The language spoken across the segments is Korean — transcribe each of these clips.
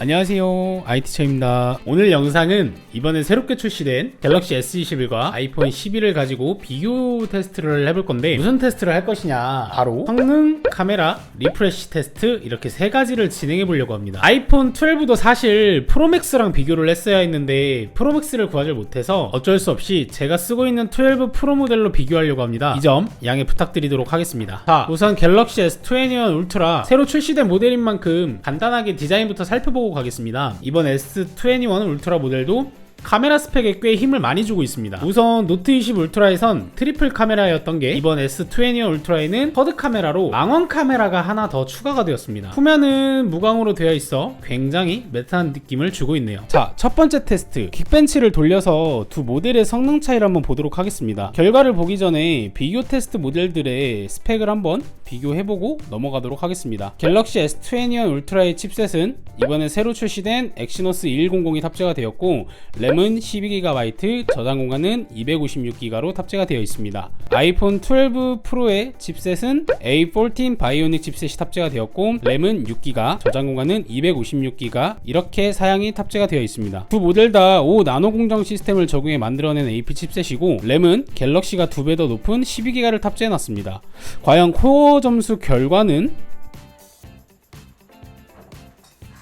안녕하세요, IT처입니다. 오늘 영상은 이번에 새롭게 출시된 갤럭시 S21과 아이폰 11을 가지고 비교 테스트를 해볼 건데, 무슨 테스트를 할 것이냐, 바로 성능, 카메라, 리프레시 테스트, 이렇게 세 가지를 진행해 보려고 합니다. 아이폰 12도 사실 프로맥스랑 비교를 했어야 했는데 프로맥스를 구하지 못해서 어쩔 수 없이 제가 쓰고 있는 12 프로 모델로 비교하려고 합니다. 이 점 양해 부탁드리도록 하겠습니다. 자, 우선 갤럭시 S21 울트라 새로 출시된 모델인 만큼 간단하게 디자인부터 살펴보고 가겠습니다. 이번 S21 울트라 모델도 카메라 스펙에 꽤 힘을 많이 주고 있습니다. 우선 노트 20 울트라에선 트리플 카메라였던 게 이번 S21 울트라에는 쿼드 카메라로 망원 카메라가 하나 더 추가가 되었습니다. 후면은 무광으로 되어 있어 굉장히 매트한 느낌을 주고 있네요. 자, 첫 번째 테스트, 긱벤치를 돌려서 두 모델의 성능 차이를 한번 보도록 하겠습니다. 결과를 보기 전에 비교 테스트 모델들의 스펙을 한번 비교해보고 넘어가도록 하겠습니다. 갤럭시 S21 울트라의 칩셋은 이번에 새로 출시된 엑시노스 2100이 탑재가 되었고, 램은 12GB, 저장 공간은 256GB로 탑재가 되어 있습니다. 아이폰 12 프로의 칩셋은 A14 바이오닉 칩셋이 탑재가 되었고, 램은 6GB, 저장 공간은 256GB, 이렇게 사양이 탑재가 되어 있습니다. 두 모델 다 5 나노 공정 시스템을 적용해 만들어낸 AP 칩셋이고, 램은 갤럭시가 2배 더 높은 12GB를 탑재해놨습니다. 과연 코어 점수 결과는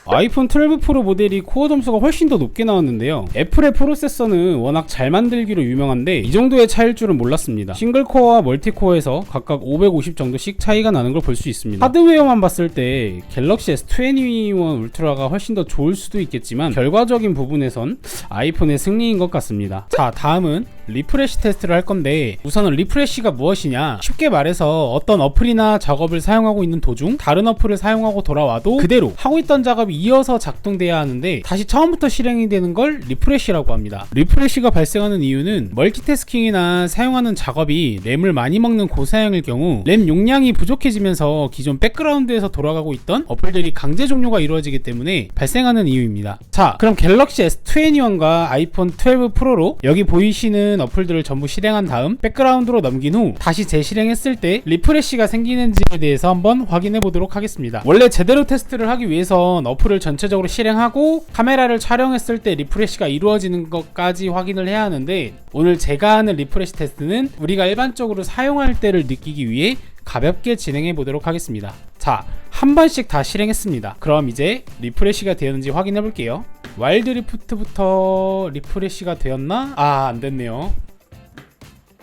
아이폰 12 프로 모델이 코어 점수가 훨씬 더 높게 나왔는데요. 애플의 프로세서는 워낙 잘 만들기로 유명한데 이 정도의 차이일 줄은 몰랐습니다. 싱글코어와 멀티코어에서 각각 550 정도씩 차이가 나는 걸 볼 수 있습니다. 하드웨어만 봤을 때 갤럭시 S21 울트라가 훨씬 더 좋을 수도 있겠지만 결과적인 부분에선 아이폰의 승리인 것 같습니다. 자, 다음은 리프레시 테스트를 할 건데, 우선은 리프레시가 무엇이냐, 쉽게 말해서 어떤 어플이나 작업을 사용하고 있는 도중 다른 어플을 사용하고 돌아와도 그대로 하고 있던 작업이 이어서 작동돼야 하는데 다시 처음부터 실행이 되는 걸 리프레시라고 합니다. 리프레시가 발생하는 이유는 멀티태스킹이나 사용하는 작업이 램을 많이 먹는 고사양일 경우 램 용량이 부족해지면서 기존 백그라운드에서 돌아가고 있던 어플들이 강제 종료가 이루어지기 때문에 발생하는 이유입니다. 자, 그럼 갤럭시 S21과 아이폰 12 프로로 여기 보이시는 어플들을 전부 실행한 다음 백그라운드로 넘긴 후 다시 재실행했을 때 리프레시가 생기는지에 대해서 한번 확인해 보도록 하겠습니다. 원래 제대로 테스트를 하기 위해선 어플을 전체적으로 실행하고 카메라를 촬영했을 때 리프레시가 이루어지는 것까지 확인을 해야 하는데, 오늘 제가 하는 리프레시 테스트는 우리가 일반적으로 사용할 때를 느끼기 위해 가볍게 진행해 보도록 하겠습니다. 자, 한 번씩 다 실행했습니다. 그럼 이제 리프레시가 되었는지 확인해 볼게요. 와일드 리프트부터 리프레시가 되었나? 안 됐네요.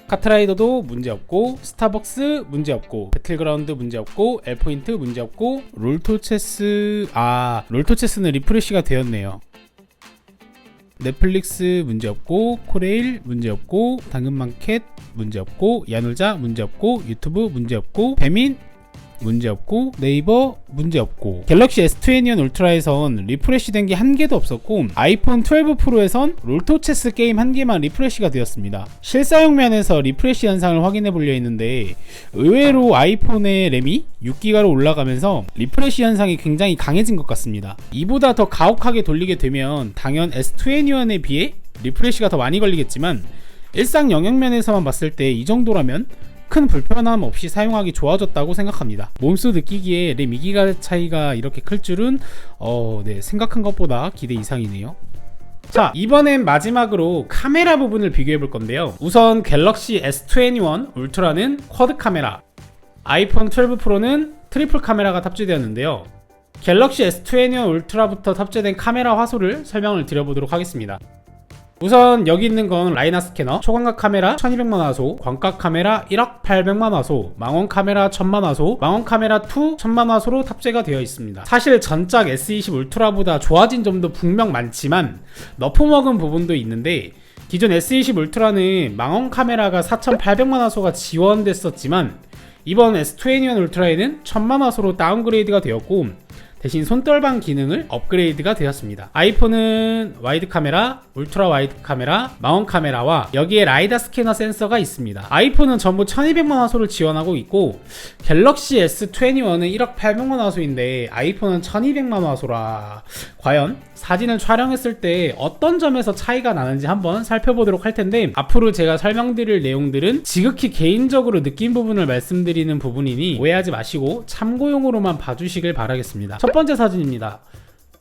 카트라이더도 문제없고, 스타벅스 문제없고, 배틀그라운드 문제없고, 엘포인트 문제없고, 롤토체스는 리프레시가 되었네요. 넷플릭스 문제없고, 코레일 문제없고, 당근마켓 문제없고, 야놀자 문제없고, 유튜브 문제없고, 배민 문제없고, 네이버 문제없고, 갤럭시 S21 울트라에선 리프레시 된 게 한 개도 없었고, 아이폰 12 프로에선 롤토체스 게임 한 개만 리프레시가 되었습니다. 실사용 면에서 리프레시 현상을 확인해 보려 했는데 의외로 아이폰의 램이 6기가로 올라가면서 리프레시 현상이 굉장히 강해진 것 같습니다. 이보다 더 가혹하게 돌리게 되면 당연 S21에 비해 리프레시가 더 많이 걸리겠지만, 일상 영역면에서만 봤을 때 이 정도라면 큰 불편함 없이 사용하기 좋아졌다고 생각합니다. 몸소 느끼기에 램 2기가 차이가 이렇게 클 줄은 생각한 것보다 기대 이상이네요. 자, 이번엔 마지막으로 카메라 부분을 비교해 볼 건데요. 우선 갤럭시 S21 울트라는 쿼드 카메라, 아이폰 12 프로는 트리플 카메라가 탑재되었는데요. 갤럭시 S21 울트라부터 탑재된 카메라 화소를 설명을 드려보도록 하겠습니다. 우선 여기 있는 건 라이나 스캐너, 초광각 카메라 1200만 화소, 광각 카메라 1억 800만 화소, 망원 카메라 1000만 화소, 망원 카메라 2 1000만 화소로 탑재가 되어 있습니다. 사실 전작 S20 울트라보다 좋아진 점도 분명 많지만 너프먹은 부분도 있는데, 기존 S20 울트라는 망원 카메라가 4800만 화소가 지원됐었지만 이번 S21 울트라에는 1000만 화소로 다운그레이드가 되었고, 대신 손떨방 기능을 업그레이드가 되었습니다. 아이폰은 와이드 카메라, 울트라 와이드 카메라, 망원 카메라와 여기에 라이다 스캐너 센서가 있습니다. 아이폰은 전부 1200만 화소를 지원하고 있고, 갤럭시 S21은 1억 800만 화소인데 아이폰은 1200만 화소라 과연 사진을 촬영했을 때 어떤 점에서 차이가 나는지 한번 살펴보도록 할 텐데, 앞으로 제가 설명드릴 내용들은 지극히 개인적으로 느낀 부분을 말씀드리는 부분이니 오해하지 마시고 참고용으로만 봐주시길 바라겠습니다. 첫 번째 사진입니다.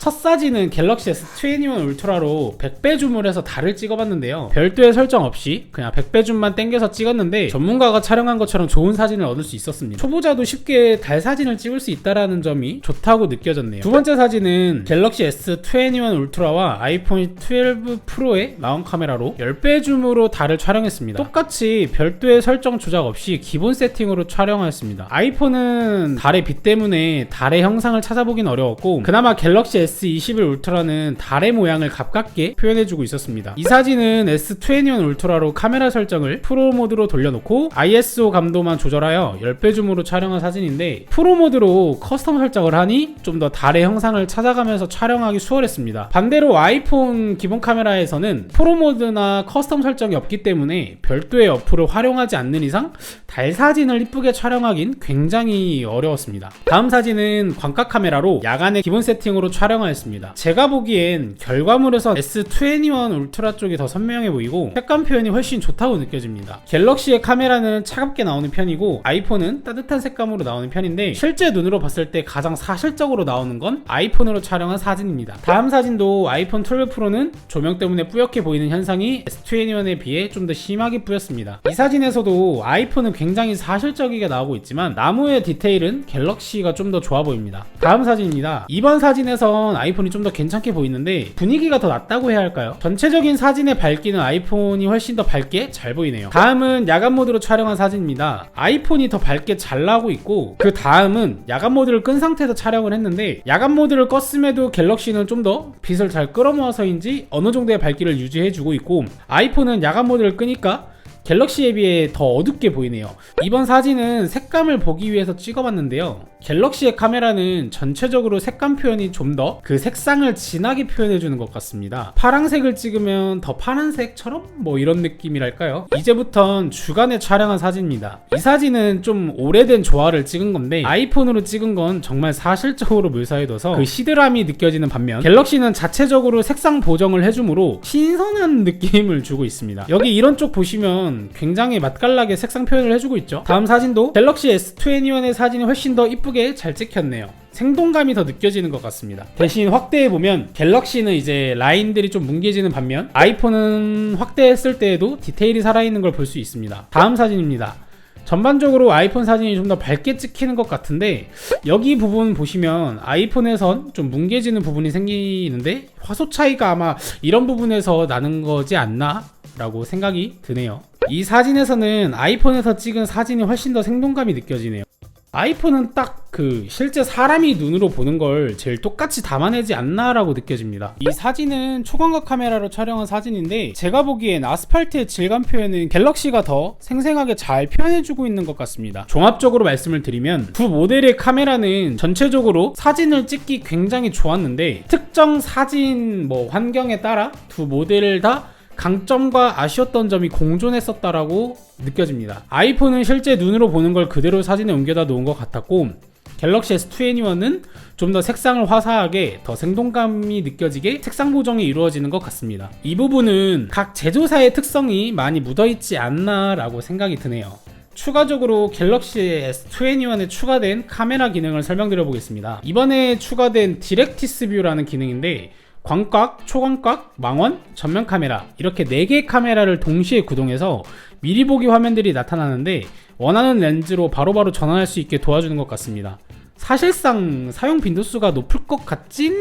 첫 사진은 갤럭시 S21 울트라로 100배 줌을 해서 달을 찍어봤는데요. 별도의 설정 없이 그냥 100배 줌만 당겨서 찍었는데 전문가가 촬영한 것처럼 좋은 사진을 얻을 수 있었습니다. 초보자도 쉽게 달 사진을 찍을 수 있다는 점이 좋다고 느껴졌네요. 두 번째 사진은 갤럭시 S21 울트라와 아이폰 12 프로의 마운 카메라로 10배 줌으로 달을 촬영했습니다. 똑같이 별도의 설정 조작 없이 기본 세팅으로 촬영하였습니다. 아이폰은 달의 빛 때문에 달의 형상을 찾아보긴 어려웠고 그나마 갤럭시 S21 울트라는 달의 모양을 가깝게 표현해주고 있었습니다. 이 사진은 S21 울트라로 카메라 설정을 프로 모드로 돌려놓고 ISO 감도만 조절하여 10배 줌으로 촬영한 사진인데 프로 모드로 커스텀 설정을 하니 좀 더 달의 형상을 찾아가면서 촬영하기 수월했습니다. 반대로 아이폰 기본 카메라에서는 프로 모드나 커스텀 설정이 없기 때문에 별도의 어플을 활용하지 않는 이상 달 사진을 이쁘게 촬영하긴 굉장히 어려웠습니다. 다음 사진은 광각 카메라로 야간에 기본 세팅으로 촬영하였습니다. 제가 보기엔 결과물에서 S21 울트라 쪽이 더 선명해 보이고 색감 표현이 훨씬 좋다고 느껴집니다. 갤럭시의 카메라는 차갑게 나오는 편이고 아이폰은 따뜻한 색감으로 나오는 편인데 실제 눈으로 봤을 때 가장 사실적으로 나오는 건 아이폰으로 촬영한 사진입니다. 다음 사진도 아이폰 12 프로는 조명 때문에 뿌옇게 보이는 현상이 S21에 비해 좀 더 심하게 뿌였습니다. 이 사진에서도 아이폰은 굉장히 사실적이게 나오고 있지만 나무의 디테일은 갤럭시가 좀 더 좋아 보입니다. 다음 사진입니다. 이번 사진에선 아이폰이 좀 더 괜찮게 보이는데 분위기가 더 낫다고 해야 할까요? 전체적인 사진의 밝기는 아이폰이 훨씬 더 밝게 잘 보이네요. 다음은 야간 모드로 촬영한 사진입니다. 아이폰이 더 밝게 잘 나오고 있고 그 다음은 야간 모드를 끈 상태에서 촬영을 했는데 야간 모드를 껐음에도 갤럭시는 좀 더 빛을 잘 끌어모아서인지 어느 정도의 밝기를 유지해주고 있고 아이폰은 야간 모드를 끄니까 갤럭시에 비해 더 어둡게 보이네요. 이번 사진은 색감을 보기 위해서 찍어봤는데요. 갤럭시의 카메라는 전체적으로 색감 표현이 좀 더 그 색상을 진하게 표현해주는 것 같습니다. 파란색을 찍으면 더 파란색처럼 뭐 이런 느낌이랄까요? 이제부턴 주간에 촬영한 사진입니다. 이 사진은 좀 오래된 조화를 찍은 건데 아이폰으로 찍은 건 정말 사실적으로 묘사해둬서 그 시드람이 느껴지는 반면 갤럭시는 자체적으로 색상 보정을 해주므로 신선한 느낌을 주고 있습니다. 여기 이런 쪽 보시면 굉장히 맛깔나게 색상 표현을 해주고 있죠. 다음 사진도 갤럭시 S21의 사진이 훨씬 더 이쁘게 잘 찍혔네요. 생동감이 더 느껴지는 것 같습니다. 대신 확대해보면 갤럭시는 이제 라인들이 좀 뭉개지는 반면 아이폰은 확대했을 때에도 디테일이 살아있는 걸 볼 수 있습니다. 다음 사진입니다. 전반적으로 아이폰 사진이 좀 더 밝게 찍히는 것 같은데 여기 부분 보시면 아이폰에선 좀 뭉개지는 부분이 생기는데 화소 차이가 아마 이런 부분에서 나는 거지 않나? 라고 생각이 드네요. 이 사진에서는 아이폰에서 찍은 사진이 훨씬 더 생동감이 느껴지네요. 아이폰은 딱 그 실제 사람이 눈으로 보는 걸 제일 똑같이 담아내지 않나 라고 느껴집니다. 이 사진은 초광각 카메라로 촬영한 사진인데 제가 보기엔 아스팔트의 질감 표현은 갤럭시가 더 생생하게 잘 표현해주고 있는 것 같습니다. 종합적으로 말씀을 드리면 두 모델의 카메라는 전체적으로 사진을 찍기 굉장히 좋았는데 특정 사진 환경에 따라 두 모델을 다 강점과 아쉬웠던 점이 공존했었다라고 느껴집니다. 아이폰은 실제 눈으로 보는 걸 그대로 사진에 옮겨다 놓은 것 같았고 갤럭시 S21은 좀 더 색상을 화사하게 더 생동감이 느껴지게 색상 보정이 이루어지는 것 같습니다. 이 부분은 각 제조사의 특성이 많이 묻어있지 않나 라고 생각이 드네요. 추가적으로 갤럭시 S21에 추가된 카메라 기능을 설명드려 보겠습니다. 이번에 추가된 디렉티스 뷰라는 기능인데 광각, 초광각, 망원, 전면 카메라 이렇게 4개의 카메라를 동시에 구동해서 미리 보기 화면들이 나타나는데 원하는 렌즈로 바로바로 전환할 수 있게 도와주는 것 같습니다. 사실상 사용 빈도수가 높을 것 같진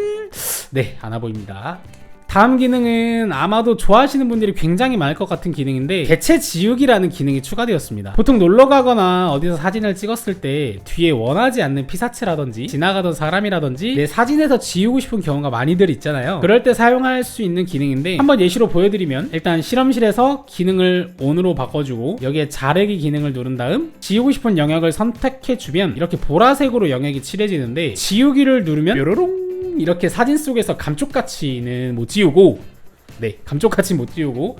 않아 보입니다. 다음 기능은 아마도 좋아하시는 분들이 굉장히 많을 것 같은 기능인데 개체 지우기라는 기능이 추가되었습니다. 보통 놀러 가거나 어디서 사진을 찍었을 때 뒤에 원하지 않는 피사체라든지 지나가던 사람이라든지 내 사진에서 지우고 싶은 경우가 많이들 있잖아요. 그럴 때 사용할 수 있는 기능인데 한번 예시로 보여드리면 일단 실험실에서 기능을 ON으로 바꿔주고 여기에 자르기 기능을 누른 다음 지우고 싶은 영역을 선택해주면 이렇게 보라색으로 영역이 칠해지는데 지우기를 누르면 뾰로롱 이렇게 사진 속에서 감쪽같이는 못 지우고 감쪽같이 못 지우고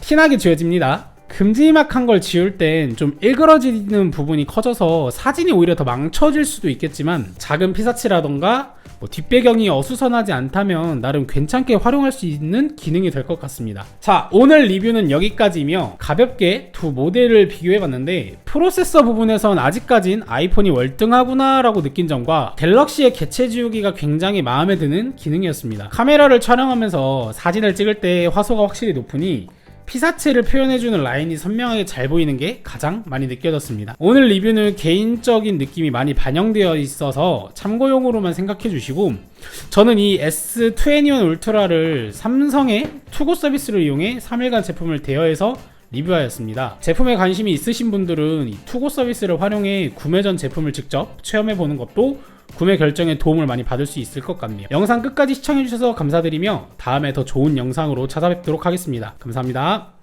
티나게 지워집니다. 큼지막한 걸 지울 땐 좀 일그러지는 부분이 커져서 사진이 오히려 더 망쳐질 수도 있겠지만, 작은 피사체라던가 뒷배경이 어수선하지 않다면 나름 괜찮게 활용할 수 있는 기능이 될 것 같습니다. 자, 오늘 리뷰는 여기까지이며 가볍게 두 모델을 비교해봤는데, 프로세서 부분에선 아직까진 아이폰이 월등하구나 라고 느낀 점과 갤럭시의 개체 지우기가 굉장히 마음에 드는 기능이었습니다. 카메라를 촬영하면서 사진을 찍을 때 화소가 확실히 높으니 피사체를 표현해주는 라인이 선명하게 잘 보이는 게 가장 많이 느껴졌습니다. 오늘 리뷰는 개인적인 느낌이 많이 반영되어 있어서 참고용으로만 생각해 주시고, 저는 이 S21 울트라를 삼성의 투고 서비스를 이용해 3일간 제품을 대여해서 리뷰하였습니다. 제품에 관심이 있으신 분들은 이 투고 서비스를 활용해 구매 전 제품을 직접 체험해 보는 것도 구매 결정에 도움을 많이 받을 수 있을 것 같네요. 영상 끝까지 시청해주셔서 감사드리며 다음에 더 좋은 영상으로 찾아뵙도록 하겠습니다. 감사합니다.